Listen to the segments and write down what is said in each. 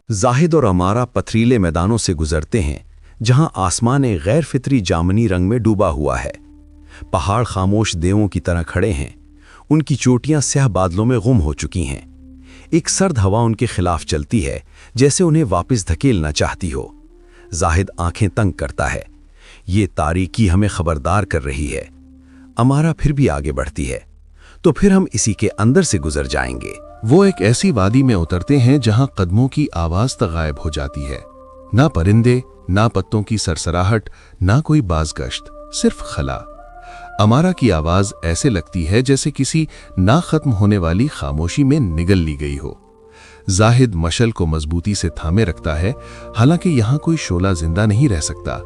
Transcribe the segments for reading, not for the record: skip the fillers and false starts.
जाहिद और अमारा पथरीले मैदानों से गुजरते हैं जहां आसमान एक गैर फितरी जामनी रंग में डूबा हुआ है। पहाड़ खामोश देवों की तरह खड़े हैं, उनकी चोटियां स्याह बादलों में गुम हो चुकी हैं। एक सर्द हवा उनके खिलाफ चलती है, जैसे उन्हें वापस धकेलना चाहती हो। जाहिद आंखें तंग करता है। ये तारीकी हमें खबरदार कर रही है। अमारा फिर भी आगे बढ़ती है। तो फिर हम इसी के अंदर से गुजर जाएंगे। वो एक ऐसी वादी में उतरते हैं जहां कदमों की आवाज तक गायब हो जाती है। ना परिंदे, ना पत्तों की सरसराहट, ना कोई बाज़गश्त, सिर्फ खला। अमारा की आवाज ऐसे लगती है जैसे किसी ना खत्म होने वाली खामोशी में निगल ली गई हो। जाहिद मशल को मजबूती से थामे रखता है, हालांकि यहां कोई शोला जिंदा नहीं रह सकता।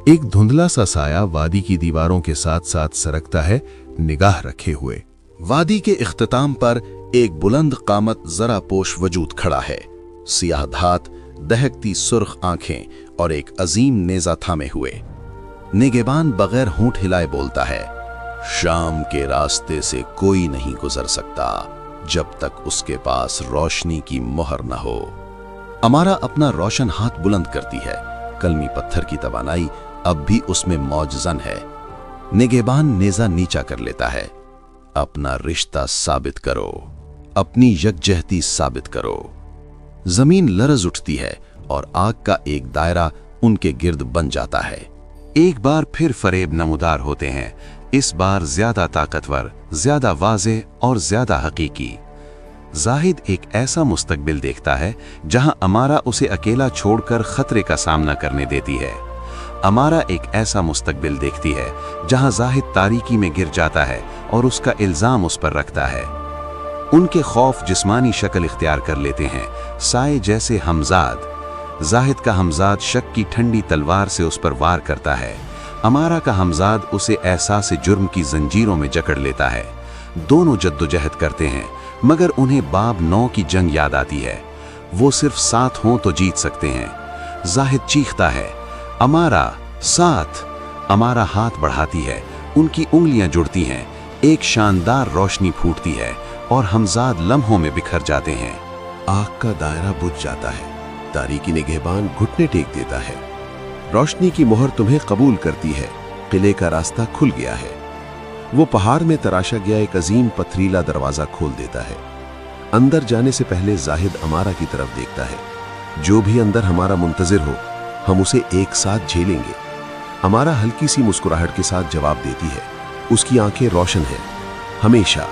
एक धुंधला सा साया वादी की दीवारों के साथ साथ सरकता है, निगाह रखे हुए। वादी के इख्तिताम पर एक बुलंद कामत जरा पोश वजूद खड़ा है। सियाह धात, दहकती सुर्ख आंखें और एक अजीम नेजा थामे हुए। निगहबान बगैर होंठ हिलाए बोलता है, शाम के रास्ते से कोई नहीं गुजर सकता जब तक उसके पास रोशनी की मोहर न हो। अमारा अपना रोशन हाथ बुलंद करती है। कलमी पत्थर की तवानाई अब भी उसमें मौजजन है। निगहबान नेजा नीचा कर लेता है। अपना रिश्ता साबित करो, अपनी यकजहती साबित करो। जमीन लरज उठती है और आग का एक दायरा उनके गिर्द बन जाता है। एक बार फिर फरेब नमूदार होते हैं, इस बार ज्यादा ताकतवर, ज्यादा वाज़ेह और ज्यादा हकीकी। जाहिद एक ऐसा मुस्तकबिल देखता है जहां अमारा उसे अकेला छोड़कर खतरे का सामना करने देती है। अमारा एक ऐसा मुस्तकबिल देखती है जहां जाहिद तारीकी में गिर जाता है और उसका इल्जाम उस पर रखता है। उनके खौफ जिस्मानी शक्ल इख्तियार कर लेते हैं, साए जैसे हमजाद। जाहिद का हमजाद शक की ठंडी तलवार से उस पर वार करता है। अमारा का हमजाद उसे एहसास जुर्म की जंजीरों में जकड़ लेता है। दोनों जद्दोजहद करते हैं, मगर उन्हें बाब 9 की जंग याद आती है। वो सिर्फ साथ हों तो जीत सकते हैं। जाहिद चीखता है, अमारा साथ। अमारा हाथ बढ़ाती है, उनकी उंगलियां जुड़ती हैं, एक शानदार रोशनी फूटती है और हमजाद लम्हों में बिखर जाते हैं। आग का दायरा बुझ जाता है। तारीकी निगहबान घुटने टेक देता है। रोशनी की मोहर तुम्हें कबूल करती है। किले का रास्ता खुल गया है। वो पहाड़ में तराशा गया एक अजीम पथरीला दरवाजा खोल देता है। अंदर जाने से पहले जाहिद अमारा की तरफ देखता है। जो भी अंदर हमारा मुंतजिर हो, हम उसे एक साथ झेलेंगे। अमारा हल्की सी मुस्कुराहट के साथ जवाब देती है। उसकी आंखें रोशन हैं, हमेशा।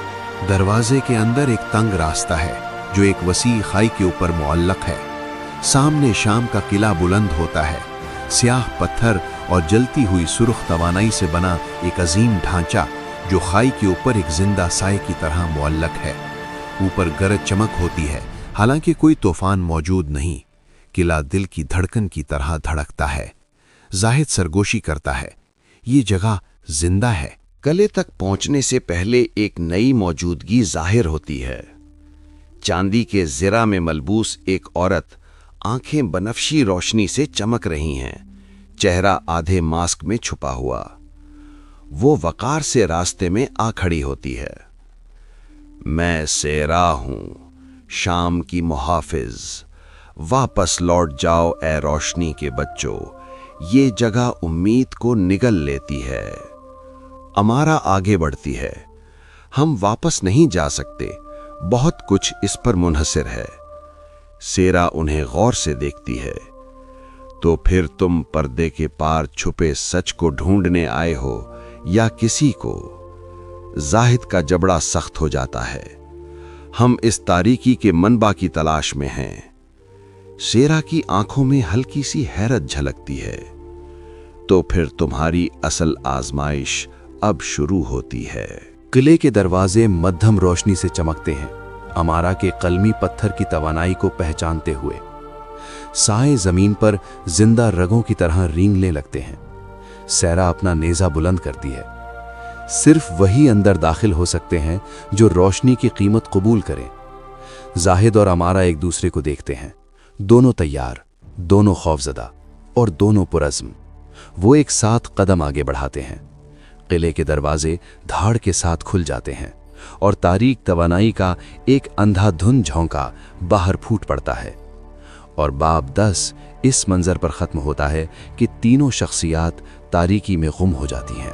दरवाजे के अंदर एक तंग रास्ता है जो एक वसी खाई के ऊपर मुअल्लक है। सामने शाम का किला बुलंद होता है। स्याह पत्थर और जलती हुई सुर्ख तवानाई से बना एक अजीम ढांचा जो खाई के ऊपर एक जिंदा साए की तरह मुअल्लक है। ऊपर गरज चमक होती है, हालांकि कोई तूफान मौजूद नहीं। किला दिल की धड़कन की तरह धड़कता है। जाहिद सरगोशी करता है, ये जगह जिंदा है। किले तक पहुंचने से पहले एक नई मौजूदगी जाहिर होती है। चांदी के ज़िरा में मलबूस एक औरत, आंखें बनफशी रोशनी से चमक रही हैं, चेहरा आधे मास्क में छुपा हुआ। वो वकार से रास्ते में आ खड़ी होती है। मैं सेरा हूं, शाम की मुहाफिज। वापस लौट जाओ ए रोशनी के बच्चों, ये जगह उम्मीद को निगल लेती है। अमारा आगे बढ़ती है। हम वापस नहीं जा सकते, बहुत कुछ इस पर मुनहसिर है। सेरा उन्हें गौर से देखती है। तो फिर तुम पर्दे के पार छुपे सच को ढूंढने आए हो या किसी को? जाहिद का जबड़ा सख्त हो जाता है। हम इस तारीकी के मनबा की तलाश में हैं। सेरा की आंखों में हल्की सी हैरत झलकती है। तो फिर तुम्हारी असल आजमाइश अब शुरू होती है। किले के दरवाजे मध्यम रोशनी से चमकते हैं, अमारा के कलमी पत्थर की तवानाई को पहचानते हुए। साए जमीन पर जिंदा रगों की तरह रेंगने लगते हैं। सेरा अपना नेजा बुलंद करती है। सिर्फ वही अंदर दाखिल हो सकते हैं जो रोशनी की कीमत कबूल करें। जाहिद और अमारा एक दूसरे को देखते हैं। दोनों तैयार, दोनों खौफजदा और दोनों पुरज़्म। वो एक साथ कदम आगे बढ़ाते हैं। किले के दरवाजे धाड़ के साथ खुल जाते हैं और तारीक तवानाई का एक अंधाधुंध झोंका बाहर फूट पड़ता है। اور باب 10 اس منظر پر ختم ہوتا ہے کہ تینوں شخصیات تاریکی میں گم ہو جاتی ہیں۔